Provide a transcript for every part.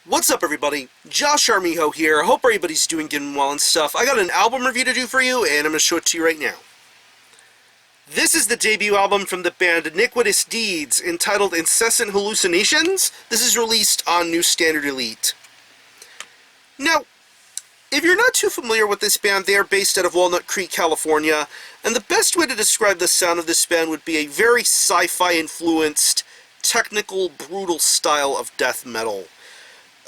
What's up, everybody? Josh Armijo here. Hope everybody's doing good and well and stuff. I got an album review to do for you, and I'm going to show it to you right now. This is the debut album from the band Iniquitous Deeds, entitled Incessant Hallucinations. This is released on New Standard Elite. Now, if you're not too familiar with this band, they are based out of Walnut Creek, California, and the best way to describe the sound of this band would be a very sci-fi influenced, technical, brutal style of death metal.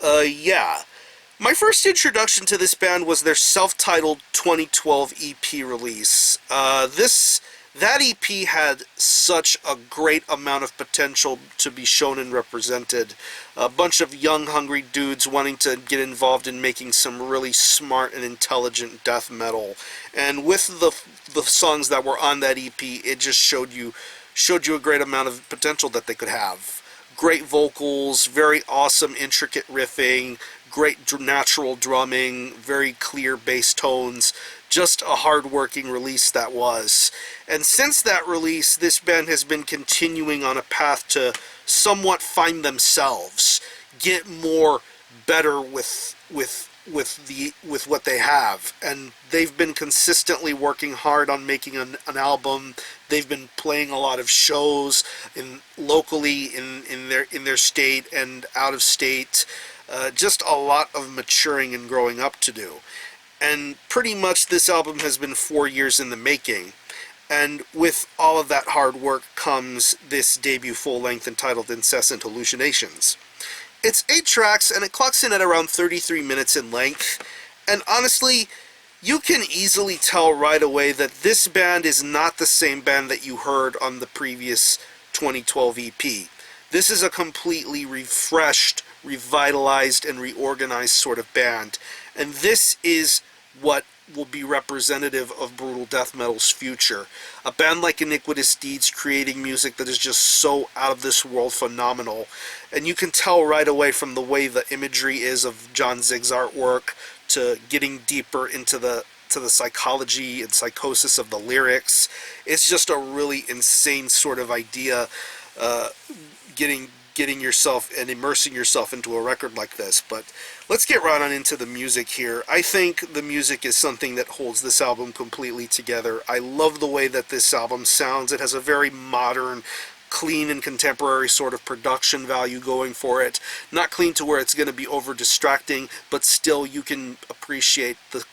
Yeah. My first introduction to this band was their self-titled 2012 EP release. That EP had such a great amount of potential to be shown and represented. A bunch of young, hungry dudes wanting to get involved in making some really smart and intelligent death metal. And with the songs that were on that EP, it just showed you a great amount of potential that they could have. Great vocals, very awesome intricate riffing, great natural drumming, very clear bass tones, just a hard-working release that was. And since that release, this band has been continuing on a path to somewhat find themselves, get more better with what they have, and they've been consistently working hard on making an album. They've been playing a lot of shows locally in their state and out of state. Just a lot of maturing and growing up to do. And pretty much this album has been 4 years in the making. And with all of that hard work comes this debut full-length entitled Incessant Hallucinations. It's 8 tracks, and it clocks in at around 33 minutes in length. And honestly, you can easily tell right away that this band is not the same band that you heard on the previous 2012 EP. This is a completely refreshed, revitalized, and reorganized sort of band. And this is what will be representative of brutal death metal's future. A band like Iniquitous Deeds creating music that is just so out of this world phenomenal. And you can tell right away from the way the imagery is of John Zig's artwork to getting deeper into the psychology and psychosis of the lyrics. It's just a really insane sort of idea, getting yourself and immersing yourself into a record like this. But let's get right on into the music here. I think the music is something that holds this album completely together. I love the way that this album sounds. It has a very modern, clean and contemporary sort of production value going for it. Not clean to where it's going to be over distracting, but still you can appreciate the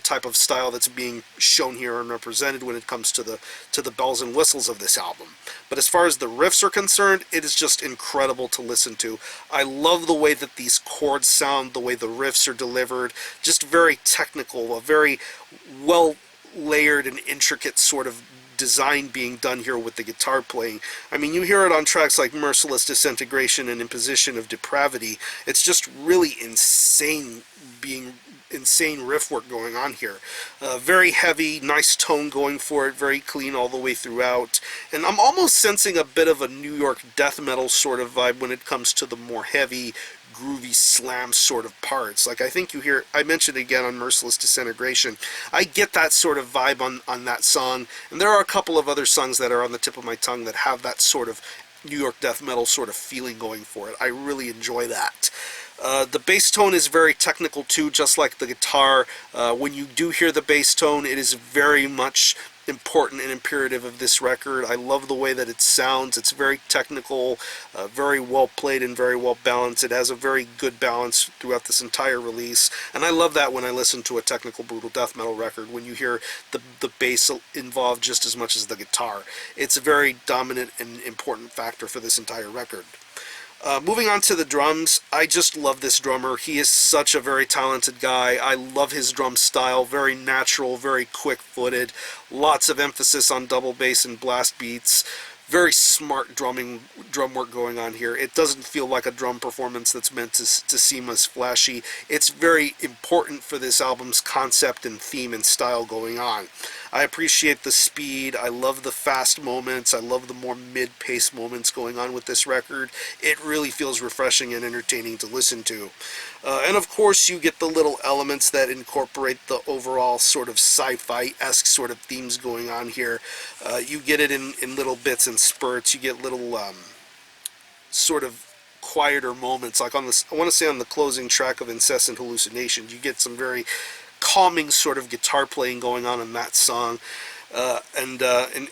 type of style that's being shown here and represented when it comes to the bells and whistles of this album. But as far as the riffs are concerned, it is just incredible to listen to. I love the way that these chords sound, the way the riffs are delivered, just very technical, a very well layered and intricate sort of design being done here with the guitar playing. I mean, you hear it on tracks like Merciless Disintegration and Imposition of Depravity. It's just really insane riff work going on here. Very heavy, nice tone going for it, very clean all the way throughout. And I'm almost sensing a bit of a New York death metal sort of vibe when it comes to the more heavy, groovy slam sort of parts. Like I think you hear, I mentioned again on Merciless Disintegration, I get that sort of vibe on that song, and there are a couple of other songs that are on the tip of my tongue that have that sort of New York death metal sort of feeling going for it. I really enjoy that. The bass tone is very technical too, just like the guitar. When you do hear the bass tone, it is very much important and imperative of this record. I love the way that it sounds. It's very technical, very well played and very well balanced. It has a very good balance throughout this entire release, and I love that when I listen to a technical brutal death metal record, when you hear the bass involved just as much as the guitar. It's a very dominant and important factor for this entire record. Moving on to the drums, I just love this drummer. He is such a very talented guy. I love his drum style, very natural, very quick-footed, lots of emphasis on double bass and blast beats. Very smart drum work going on here. It doesn't feel like a drum performance that's meant to seem as flashy. It's very important for this album's concept and theme and style going on. I appreciate the speed. I love the fast moments. I love the more mid-pace moments going on with this record. It really feels refreshing and entertaining to listen to. And of course you get the little elements that incorporate the overall sort of sci-fi-esque sort of themes going on here. You get it in little bits and spurts. You get little sort of quieter moments, like on this, I want to say on the closing track of Incessant Hallucinations, you get some very calming sort of guitar playing going on in that song. And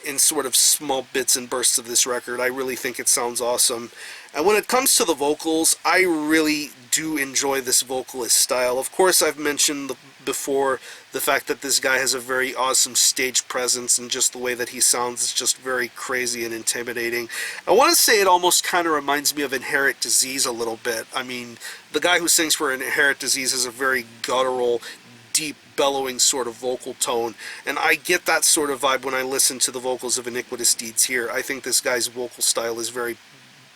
in sort of small bits and bursts of this record. I really think it sounds awesome. And when it comes to the vocals, I really do enjoy this vocalist style. Of course, I've mentioned before the fact that this guy has a very awesome stage presence, and just the way that he sounds is just very crazy and intimidating. I want to say it almost kind of reminds me of Inherent Disease a little bit. I mean, the guy who sings for Inherent Disease has a very guttural, deep, bellowing sort of vocal tone, and I get that sort of vibe when I listen to the vocals of Iniquitous Deeds here. I think this guy's vocal style is very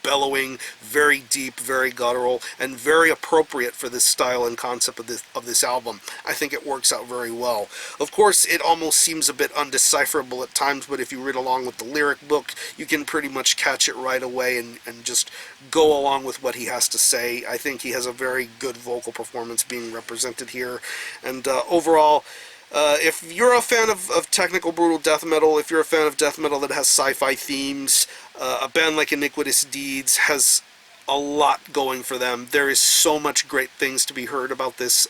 bellowing, very deep, very guttural, and very appropriate for this style and concept of this album. I think it works out very well. Of course, it almost seems a bit undecipherable at times, but if you read along with the lyric book, you can pretty much catch it right away and just go along with what he has to say. I think he has a very good vocal performance being represented here, and overall, if you're a fan of technical brutal death metal, if you're a fan of death metal that has sci-fi themes, a band like Iniquitous Deeds has a lot going for them. There is so much great things to be heard about this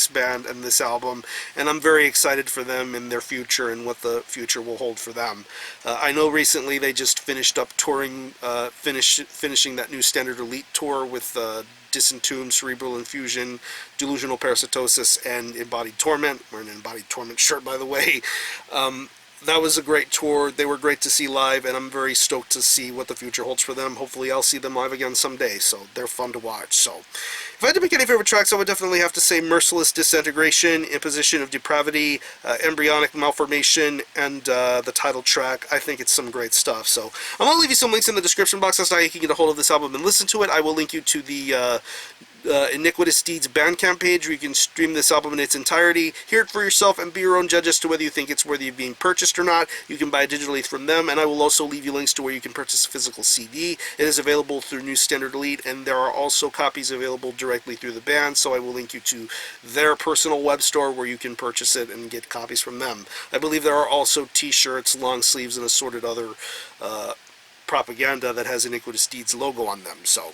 band and this album, and I'm very excited for them and their future and what the future will hold for them. I know recently they just finished up touring, finishing that new Standard Elite tour with Disentomb, Cerebral Infusion, Delusional Parasitosis, and Embodied Torment. We're in an Embodied Torment shirt, by the way. That was a great tour. They were great to see live, and I'm very stoked to see what the future holds for them. Hopefully I'll see them live again someday, so they're fun to watch. So, if I had to pick any favorite tracks, I would definitely have to say Merciless Disintegration, Imposition of Depravity, Embryonic Malformation, and the title track. I think it's some great stuff. So, I'm going to leave you some links in the description box. That's how you can get a hold of this album and listen to it. I will link you to the Iniquitous Deeds Bandcamp page where you can stream this album in its entirety, hear it for yourself, and be your own judge as to whether you think it's worthy of being purchased or not. You can buy it digitally from them, and I will also leave you links to where you can purchase a physical CD. It is available through New Standard Elite, and there are also copies available directly through the band, so I will link you to their personal web store where you can purchase it and get copies from them. I believe there are also t-shirts, long sleeves, and assorted other propaganda that has Iniquitous Deeds logo on them, so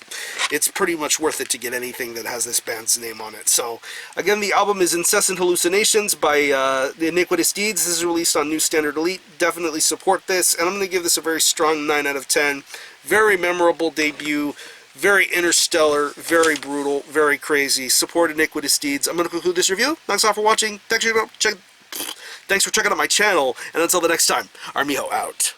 it's pretty much worth it to get anything that has this band's name on it. So again, the album is Incessant Hallucinations by the Iniquitous Deeds. This is released on New Standard Elite. Definitely support this, and I'm going to give this a very strong 9 out of 10. Very memorable debut, very interstellar, very brutal, very crazy. Support Iniquitous Deeds. I'm going to conclude this review. Thanks a lot for watching. Thanks for checking out my channel, and until the next time, Armijo out.